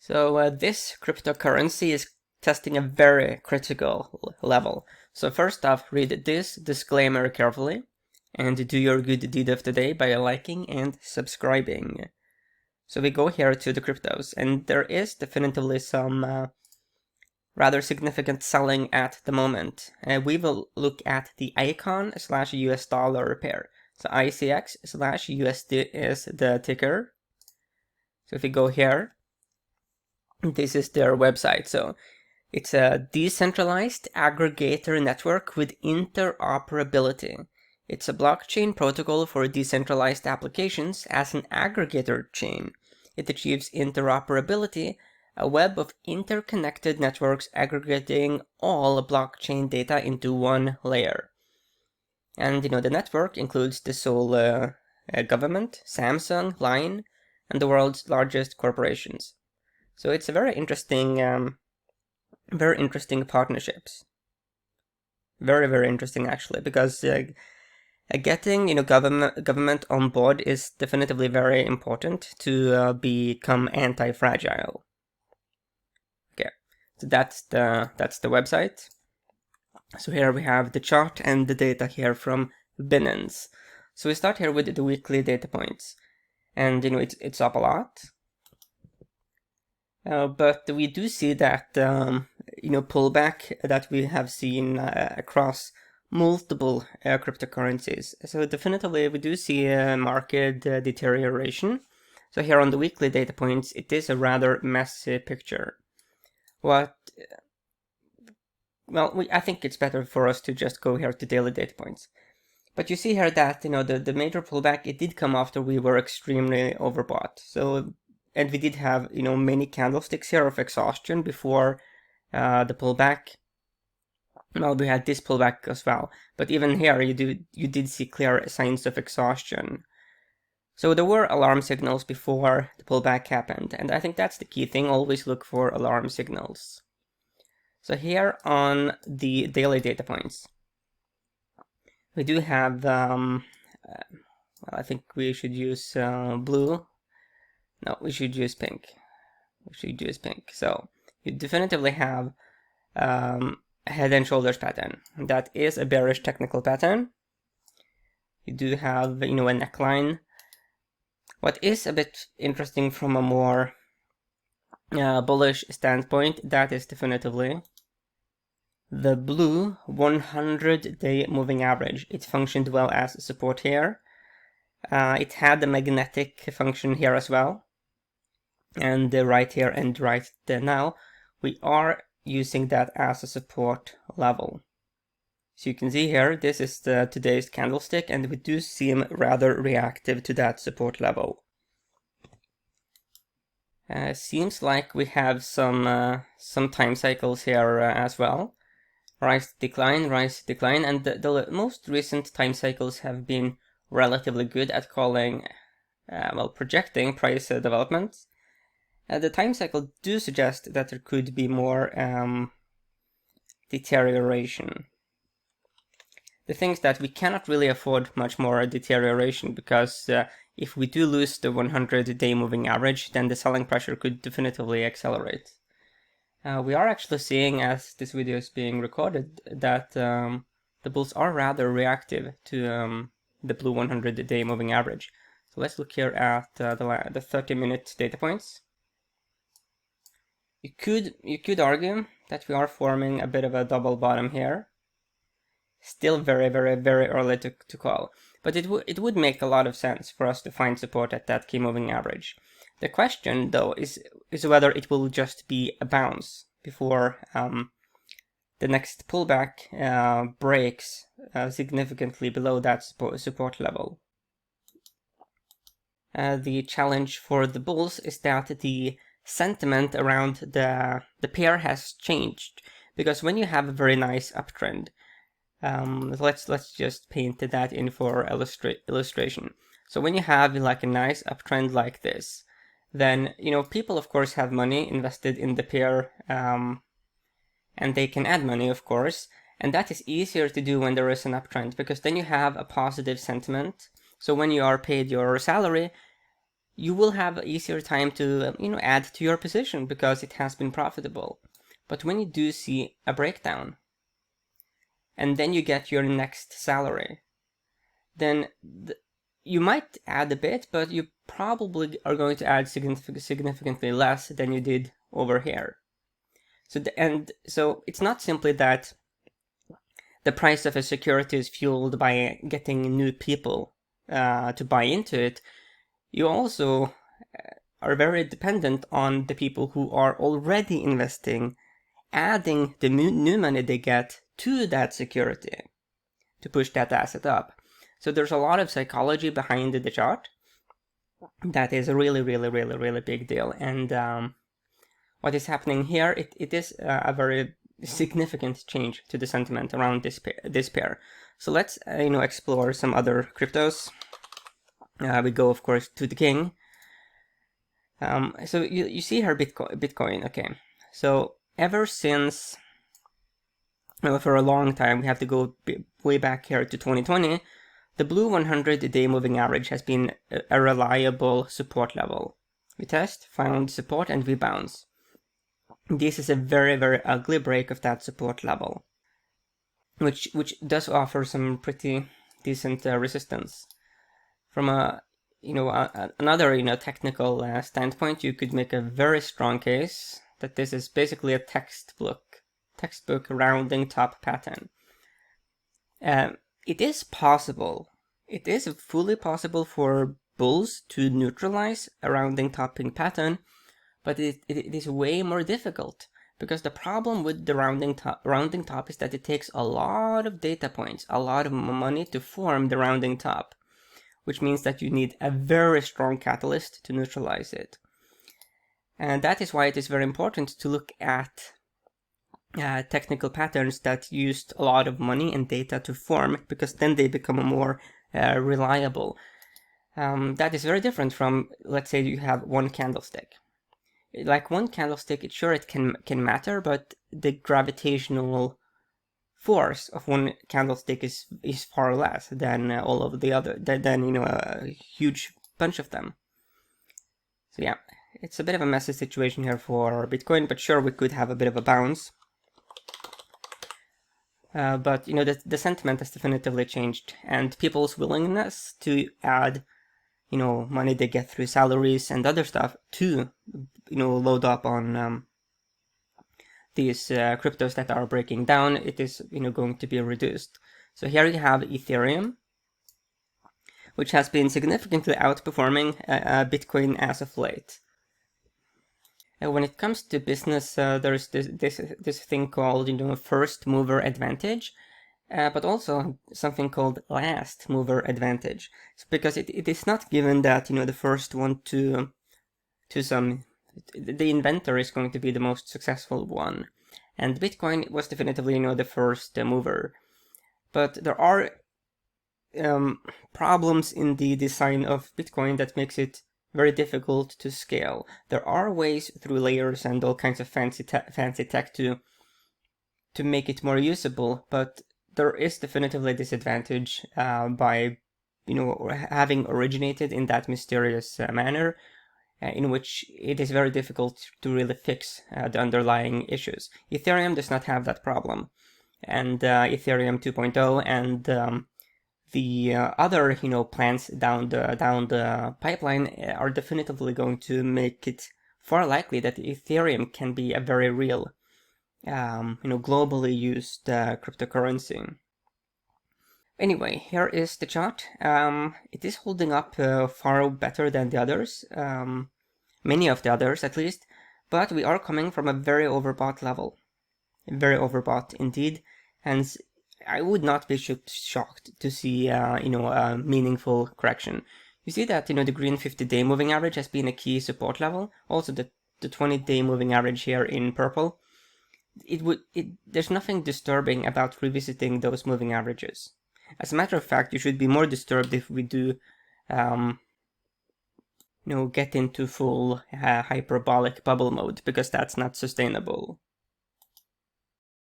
So this cryptocurrency is testing a very critical level. So first off, read this disclaimer carefully and do your good deed of the day by liking and subscribing. So we go here to the cryptos, and there is definitively some rather significant selling at the moment. We will look at the icon/US dollar pair. So ICX/USD is the ticker. So if we go here, this is their website. So it's a decentralized aggregator network with interoperability. It's a blockchain protocol for decentralized applications as an aggregator chain. It achieves interoperability, a web of interconnected networks aggregating all blockchain data into one layer. And the network includes the Seoul government, Samsung, Line, and the world's largest corporations. So it's a very interesting partnerships. Very interesting actually, because getting government on board is definitively very important to become anti-fragile. Okay, so that's the website. So here we have the chart and the data here from Binance. So we start here with the weekly data points, and it's up a lot. But we do see that pullback that we have seen across multiple cryptocurrencies. So definitively we do see a market deterioration. So here on the weekly data points, it is a rather messy picture. I think it's better for us to just go here to daily data points. But you see here that the major pullback, it did come after we were extremely overbought. And we did have many candlesticks here of exhaustion before the pullback. Well, we had this pullback as well, but even here you did see clear signs of exhaustion. So there were alarm signals before the pullback happened, and I think that's the key thing. Always look for alarm signals. So here on the daily data points, we do have I think we should use blue. No, we should use pink. So you definitively have a head and shoulders pattern. That is a bearish technical pattern. You do have, a neckline. What is a bit interesting from a more bullish standpoint, that is definitively the blue 100-day moving average. It functioned well as support here. It had the magnetic function here as well. And right here and right there now, we are using that as a support level. So you can see here, this is today's candlestick, and we do seem rather reactive to that support level. Seems like we have some time cycles here as well. Rise, decline, and the most recent time cycles have been relatively good at calling, projecting price developments. The time cycle do suggest that there could be more deterioration. The thing is that we cannot really afford much more deterioration, because if we do lose the 100-day moving average, then the selling pressure could definitively accelerate. We are actually seeing, as this video is being recorded, that the bulls are rather reactive to the blue 100-day moving average. So let's look here at the 30-minute data points. You could argue that we are forming a bit of a double bottom here. Still very early to call, but it would make a lot of sense for us to find support at that key moving average. The question though is whether it will just be a bounce before the next pullback breaks significantly below that support level. The challenge for the bulls is that the sentiment around the pair has changed, because when you have a very nice uptrend, let's just paint that in for illustration. So when you have like a nice uptrend like this, then people of course have money invested in the pair, and they can add money, of course, and that is easier to do when there is an uptrend, because then you have a positive sentiment. So when you are paid your salary, you will have an easier time to add to your position because it has been profitable. But when you do see a breakdown, and then you get your next salary, then you might add a bit, but you probably are going to add significantly less than you did over here. So it's not simply that the price of a security is fueled by getting new people to buy into it. You also are very dependent on the people who are already investing, adding the new money they get to that security to push that asset up. So there's a lot of psychology behind the chart. That is a really, really, really, really big deal. And what is happening here, it is a very significant change to the sentiment around this pair. So let's explore some other cryptos. We go, of course, to the king. So you see here Bitcoin. Okay, so ever since, for a long time, we have to go way back here to 2020, the blue 100-day moving average has been a reliable support level. We test, found support, and we bounce. This is a very, very ugly break of that support level, which does offer some pretty decent resistance. From another technical standpoint, you could make a very strong case that this is basically a textbook rounding top pattern. It is possible. It is fully possible for bulls to neutralize a rounding topping pattern, but it is way more difficult, because the problem with the rounding top is that it takes a lot of data points, a lot of money to form the rounding top, which means that you need a very strong catalyst to neutralize it. And that is why it is very important to look at technical patterns that used a lot of money and data to form, because then they become more reliable. That is very different from, let's say you have one candlestick. Like one candlestick, it can matter, but the gravitational force of one candlestick is far less than all of the other, than a huge bunch of them. So yeah, it's a bit of a messy situation here for Bitcoin, but sure, we could have a bit of a bounce. But the sentiment has definitively changed, and people's willingness to add money they get through salaries and other stuff to load up on these cryptos that are breaking down, it is going to be reduced. So here you have Ethereum, which has been significantly outperforming Bitcoin as of late. When it comes to business, there's this thing called first mover advantage, but also something called last mover advantage. It's because it is not given that the first one to the inventor is going to be the most successful one, and Bitcoin was definitively the first mover. But there are problems in the design of Bitcoin that makes it very difficult to scale. There are ways through layers and all kinds of fancy tech to make it more usable, but there is definitively a disadvantage by having originated in that mysterious manner, in which it is very difficult to really fix the underlying issues. Ethereum does not have that problem, and Ethereum 2.0 and the other plans down the pipeline are definitively going to make it far likely that Ethereum can be a very real globally used cryptocurrency. Anyway, here is the chart. It is holding up far better than the others, many of the others at least, but we are coming from a very overbought level, very overbought indeed, and I would not be shocked to see a meaningful correction. You see that the green 50-day moving average has been a key support level. Also the 20-day moving average here in purple. There's nothing disturbing about revisiting those moving averages. As a matter of fact, you should be more disturbed if we do get into full hyperbolic bubble mode, because that's not sustainable.